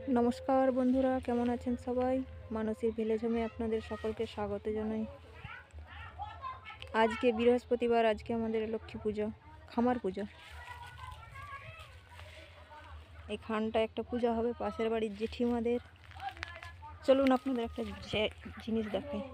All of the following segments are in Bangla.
নমস্কার বন্ধুরা, কেমন আছেন সবাই? মানসীর ভিলেজ হোমে আপনাদের সকলকে স্বাগত জানাই। আজকে বৃহস্পতিবার, আজকে আমাদের লক্ষ্মী পুজো, খামার পুজো। এখানটা একটা পূজা হবে পাশের বাড়ির জেঠিমাদের। চলুন আপনাদের একটা জিনিস দেখাই।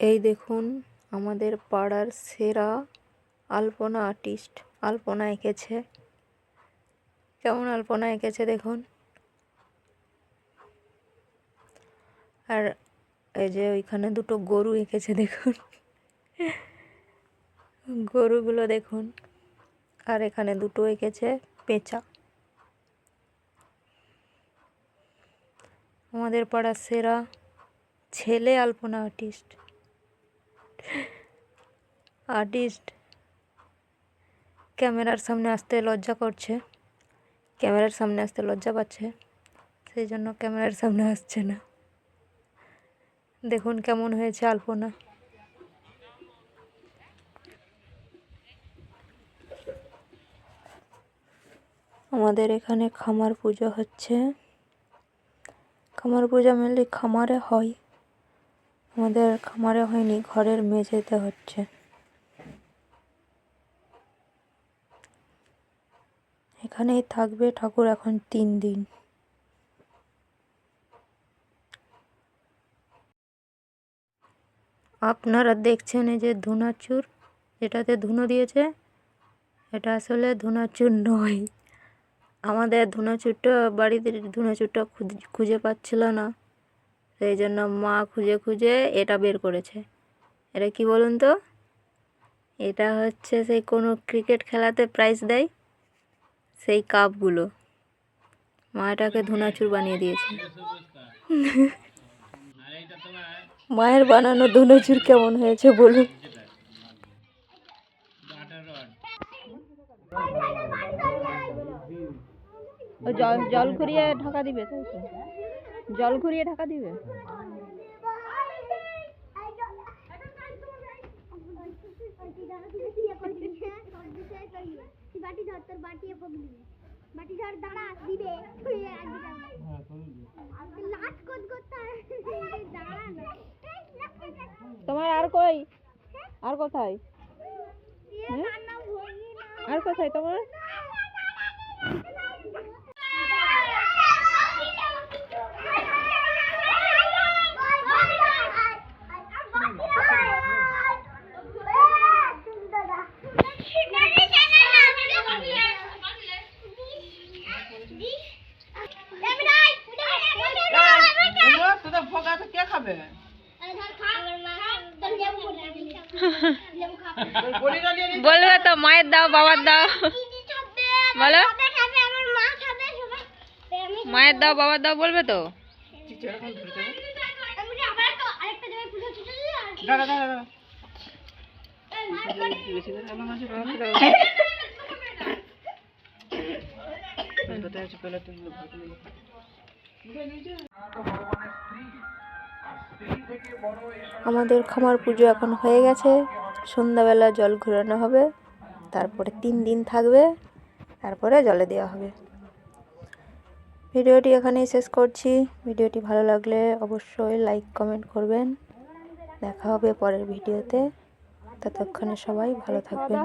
এই দেখুন, আমাদের পাড়ার সেরা আলপনা আর্টিস্ট আলপনা এঁকেছে। কেমন আলপনা এঁকেছে দেখুন। আর এই যে ওইখানে দুটো গরু এঁকেছে দেখুন, গরুগুলো দেখুন। আর এখানে দুটো এঁকেছে পেঁচা। আমাদের পাড়ার সেরা ছেলে আলপনা আর্টিস্ট ক্যামেরার সামনে আসতে লজ্জা করছে, ক্যামেরার সামনে আসতে লজ্জা পাচ্ছে, সেই জন্য ক্যামেরার সামনে আসছে না। দেখুন কেমন হয়েছে আলপনা। আমাদের এখানে খামার পুজো হচ্ছে। খামার পূজা মেনলি খামারে হয়, আমাদের খামারে হয়নি, ঘরের মেঝেতে হচ্ছে। এখানেই থাকবে ঠাকুর এখন 3 দিন। আপনারা দেখছেন এই যে ধুনাচুর, যেটাতে ধুনো দিয়েছে, এটা আসলে ধুনাচুর নয়। আমাদের ধুনাচুরটা, বাড়িতে ধুনাচুরটা খুঁজে পাচ্ছিল না, সেই জন্য মা খুঁজে খুঁজে এটা বের করেছে। এটা কি বলুন তো? এটা হচ্ছে সেই কোনো ক্রিকেট খেলাতে প্রাইজ দেয় সেই কাপগুলো। মা এটাকে ধুনাচুর বানিয়ে দিয়েছে। মায়ের বানানো ধুনাচুর কেমন হয়েছে বলুন। জল ঘুরিয়ে ঢাকা দিবে, তাই তো? জল ঘুরিয়ে ঢাকা দিবে। তোমার আর কই, আর কোথায়, আর কোথায় তোমার? বলবে তো মায়ের দাও, বাবার দাও, বলো মায়ের দাও, বাবার দাও বলবে তো। আমাদের খামার পুজো এখন হয়ে গেছে। সন্ধ্যাবেলা জল ঘোরানো হবে, তারপরে 3 দিন থাকবে, তারপরে জলে দেওয়া হবে। ভিডিওটি এখানেই শেষ করছি। ভিডিওটি ভালো লাগলে অবশ্যই লাইক কমেন্ট করবেন। দেখা হবে পরের ভিডিওতে। ততক্ষণে সবাই ভালো থাকবেন।